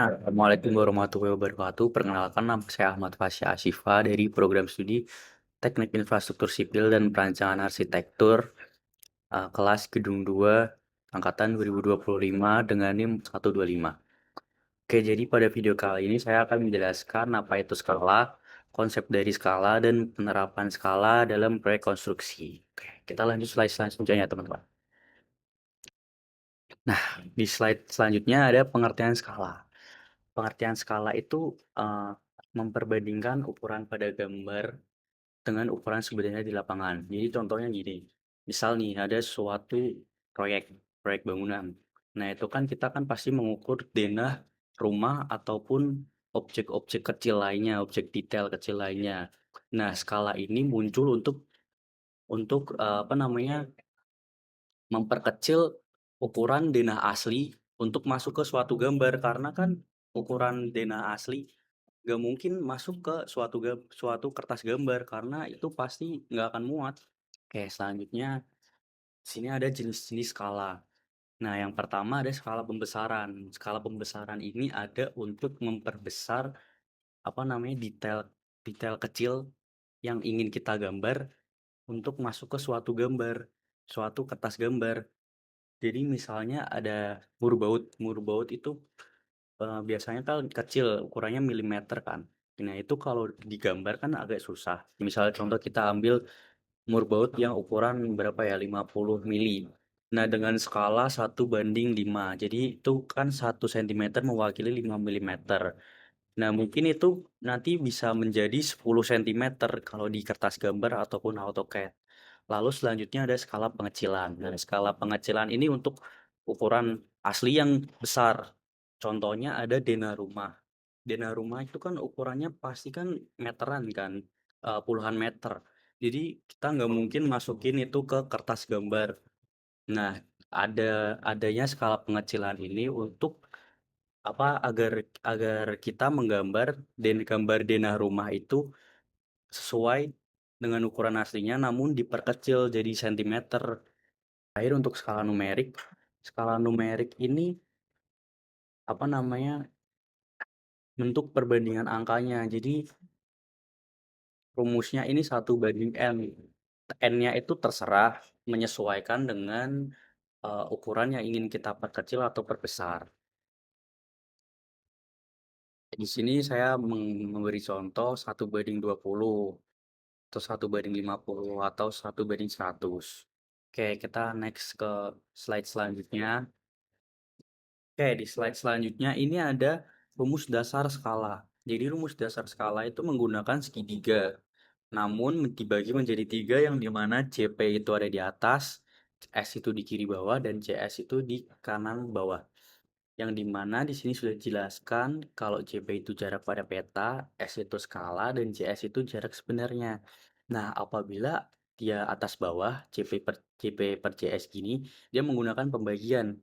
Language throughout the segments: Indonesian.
Assalamualaikum warahmatullahi wabarakatuh. Perkenalkan, nama saya Ahmad Fasya Ashifa dari program studi Teknik Infrastruktur Sipil dan Perancangan Arsitektur kelas Gedung 2 angkatan 2025 dengan NIM 125. Oke, jadi pada video kali ini saya akan menjelaskan apa itu skala, konsep dari skala, dan penerapan skala dalam proyek konstruksi. Oke, kita lanjut slide selanjutnya, teman-teman. Nah, di slide selanjutnya ada pengertian skala. Pengertian skala itu memperbandingkan ukuran pada gambar dengan ukuran sebenarnya di lapangan. Jadi contohnya gini, misal nih ada suatu proyek, proyek bangunan. Nah itu kan kita kan pasti mengukur denah rumah ataupun objek-objek kecil lainnya, objek detail kecil lainnya. Nah skala ini muncul untuk apa namanya, memperkecil ukuran denah asli untuk masuk ke suatu gambar, karena kan ukuran denah asli nggak mungkin masuk ke suatu kertas gambar karena itu pasti nggak akan muat. Oke, selanjutnya sini ada jenis-jenis skala. Nah, yang pertama ada skala pembesaran. Skala pembesaran ini ada untuk memperbesar apa namanya, detail detail kecil yang ingin kita gambar untuk masuk ke suatu gambar, suatu kertas gambar. Jadi misalnya ada mur baut. Mur baut itu biasanya kan kecil, ukurannya milimeter kan. Nah, itu kalau digambar kan agak susah. Misalnya contoh kita ambil mur baut yang ukuran berapa ya, 50 mili. Nah, dengan skala 1:5. Jadi itu kan 1 cm mewakili 5 milimeter. Nah, mungkin itu nanti bisa menjadi 10 cm kalau di kertas gambar ataupun AutoCAD. Lalu selanjutnya ada skala pengecilan. Nah, skala pengecilan ini untuk ukuran asli yang besar. Contohnya ada denah rumah. Denah rumah itu kan ukurannya pasti kan meteran kan, puluhan meter. Jadi kita nggak mungkin masukin itu ke kertas gambar. Nah, adanya skala pengecilan ini untuk apa, agar agar kita menggambar gambar denah rumah itu sesuai dengan ukuran aslinya namun diperkecil jadi sentimeter. Terakhir untuk skala numerik ini apa namanya, bentuk perbandingan angkanya. Jadi rumusnya ini 1:n. N-nya itu terserah menyesuaikan dengan ukuran yang ingin kita perkecil atau perbesar. Di sini saya memberi contoh 1:20 atau 1:50 atau 1:100. Oke, kita next ke slide selanjutnya. Oke, di slide selanjutnya ini ada rumus dasar skala. Jadi rumus dasar skala itu menggunakan segitiga, namun dibagi menjadi tiga, yang dimana CP itu ada di atas, S itu di kiri bawah, dan CS itu di kanan bawah. Yang dimana di sini sudah dijelaskan kalau CP itu jarak pada peta, S itu skala, dan CS itu jarak sebenarnya. Nah, apabila dia atas bawah, CP per CS gini, dia menggunakan pembagian.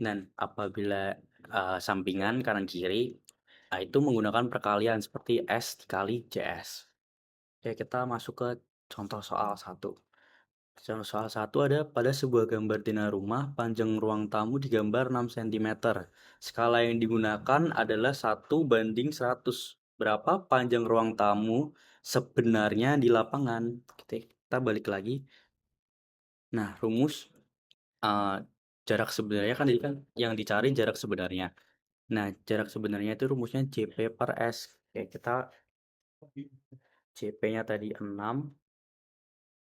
Dan apabila sampingan kanan kiri, nah itu menggunakan perkalian seperti S dikali CS. Oke, kita masuk ke contoh soal 1. Contoh soal 1 ada pada sebuah gambar denah rumah, panjang ruang tamu digambar 6 cm. Skala yang digunakan adalah 1:100. Berapa panjang ruang tamu sebenarnya di lapangan? Kita balik lagi. Nah, rumus jarak sebenarnya kan, jadi kan yang dicari jarak sebenarnya. Nah, jarak sebenarnya itu rumusnya CP per S. Oke, kita CP-nya tadi 6.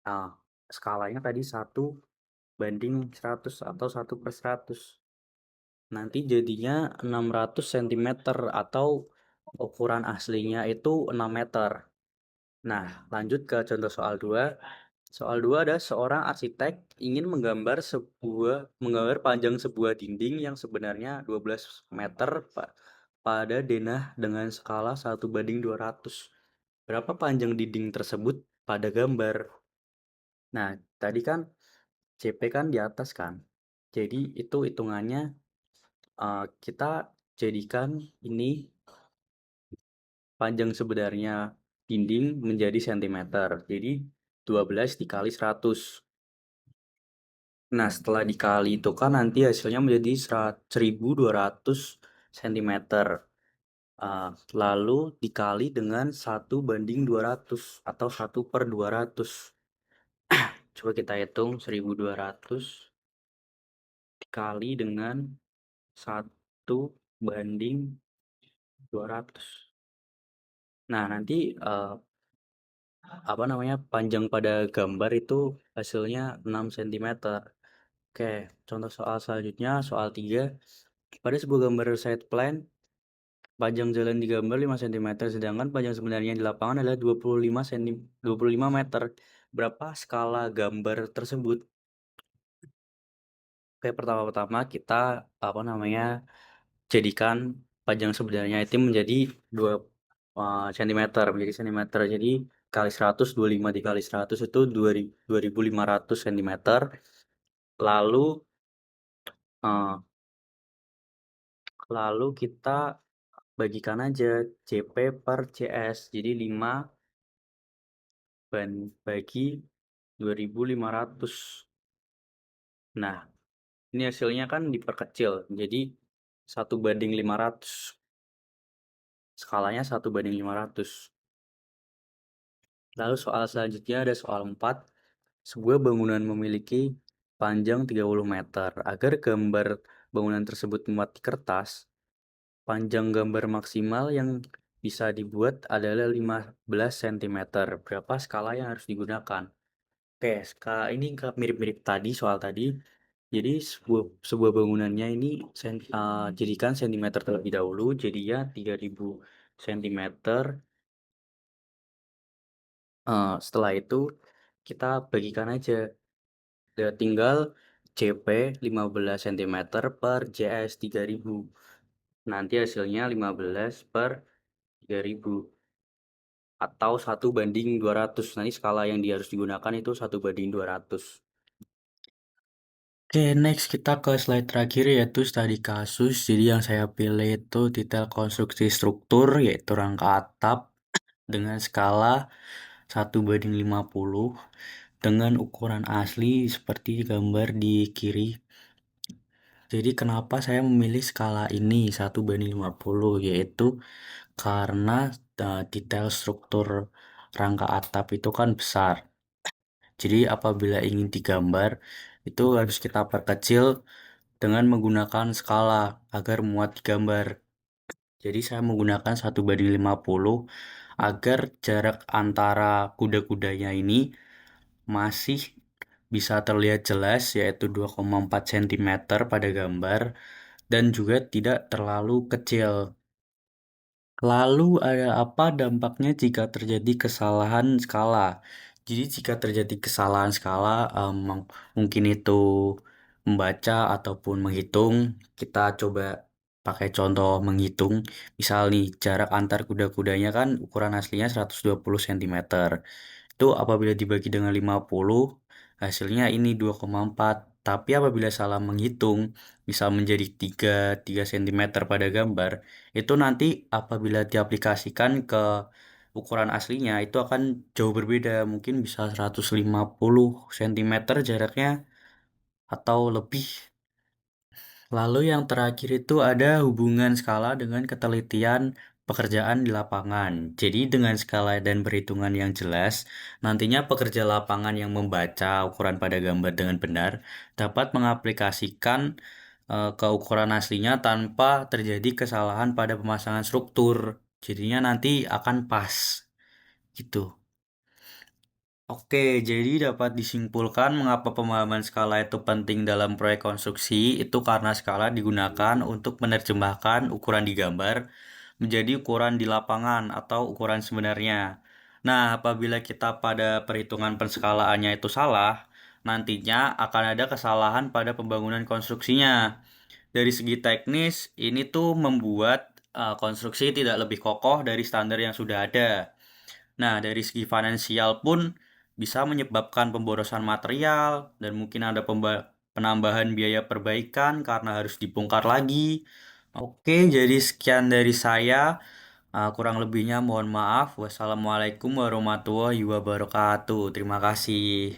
Nah, skalanya tadi 1:100 atau 1/100. Nanti jadinya 600 cm atau ukuran aslinya itu 6 meter. Nah, lanjut ke contoh soal 2. Soal 2 ada seorang arsitek ingin menggambar panjang sebuah dinding yang sebenarnya 12 meter pada denah dengan skala 1:200. Berapa panjang dinding tersebut pada gambar? Nah, tadi kan CP kan di atas kan. Jadi itu hitungannya kita jadikan ini panjang sebenarnya dinding menjadi sentimeter. Jadi 12 dikali 100. Nah, setelah dikali itu kan nanti hasilnya menjadi 1.200 sentimeter. Lalu dikali dengan 1/200 atau 1/200. Coba kita hitung 1.200 dikali dengan 1/200. Nah, nanti apa namanya, panjang pada gambar itu hasilnya 6 cm. Oke, contoh soal selanjutnya, soal 3. Pada sebuah gambar side plan, panjang jalan di gambar 5 cm, sedangkan panjang sebenarnya di lapangan adalah 25 meter. Berapa skala gambar tersebut? Oke, pertama-tama kita apa namanya, jadikan panjang sebenarnya itu menjadi 2 cm menjadi cm. Jadi kali 100, 25 dikali 100 itu 2.500 cm. Lalu eh, lalu kita bagikan aja CP per CS. Jadi 5 bagi 2.500. Nah, ini hasilnya kan diperkecil jadi 1/500. Skalanya 1/500. Lalu soal selanjutnya ada soal 4. Sebuah bangunan memiliki panjang 30 meter. Agar gambar bangunan tersebut muat di kertas, panjang gambar maksimal yang bisa dibuat adalah 15 cm. Berapa skala yang harus digunakan? Oke, skala ini mirip-mirip tadi, soal tadi. Jadi sebuah bangunannya ini jadikan sentimeter terlebih dahulu, jadinya 3.000 cm. Setelah itu kita bagikan aja. Tinggal CP 15 cm per JS 3.000. Nanti hasilnya 15 per 3.000 atau 1/200. Nanti skala yang harus digunakan itu 1/200. Oke, next kita ke slide terakhir yaitu studi kasus. Jadi yang saya pilih itu detail konstruksi struktur yaitu rangka atap dengan skala 1/50 dengan ukuran asli seperti gambar di kiri. Jadi kenapa saya memilih skala ini 1/50, yaitu karena detail struktur rangka atap itu kan besar. Jadi apabila ingin digambar itu harus kita perkecil dengan menggunakan skala agar muat digambar. Jadi saya menggunakan 1/50 agar jarak antara kuda-kudanya ini masih bisa terlihat jelas yaitu 2,4 cm pada gambar dan juga tidak terlalu kecil. Lalu ada apa dampaknya jika terjadi kesalahan skala? Jadi jika terjadi kesalahan skala, mungkin itu membaca ataupun menghitung, kita coba pakai contoh menghitung. Misal nih, jarak antar kuda-kudanya kan ukuran aslinya 120 cm. Itu apabila dibagi dengan 50, hasilnya ini 2,4. Tapi apabila salah menghitung, bisa menjadi 3 cm pada gambar, itu nanti apabila diaplikasikan ke ukuran aslinya, itu akan jauh berbeda. Mungkin bisa 150 cm jaraknya atau lebih. Lalu yang terakhir itu ada hubungan skala dengan ketelitian pekerjaan di lapangan. Jadi dengan skala dan perhitungan yang jelas, nantinya pekerja lapangan yang membaca ukuran pada gambar dengan benar dapat mengaplikasikan ke ukuran aslinya tanpa terjadi kesalahan pada pemasangan struktur. Jadinya nanti akan pas gitu. Oke, jadi dapat disimpulkan mengapa pemahaman skala itu penting dalam proyek konstruksi, itu karena skala digunakan untuk menerjemahkan ukuran di gambar menjadi ukuran di lapangan atau ukuran sebenarnya. Nah, apabila kita pada perhitungan penskalaannya itu salah, nantinya akan ada kesalahan pada pembangunan konstruksinya. Dari segi teknis, ini tuh membuat konstruksi tidak lebih kokoh dari standar yang sudah ada. Nah, dari segi finansial pun bisa menyebabkan pemborosan material dan mungkin ada penambahan biaya perbaikan karena harus dibongkar lagi. Oke, jadi sekian dari saya. Kurang lebihnya mohon maaf. Wassalamualaikum warahmatullahi wabarakatuh. Terima kasih.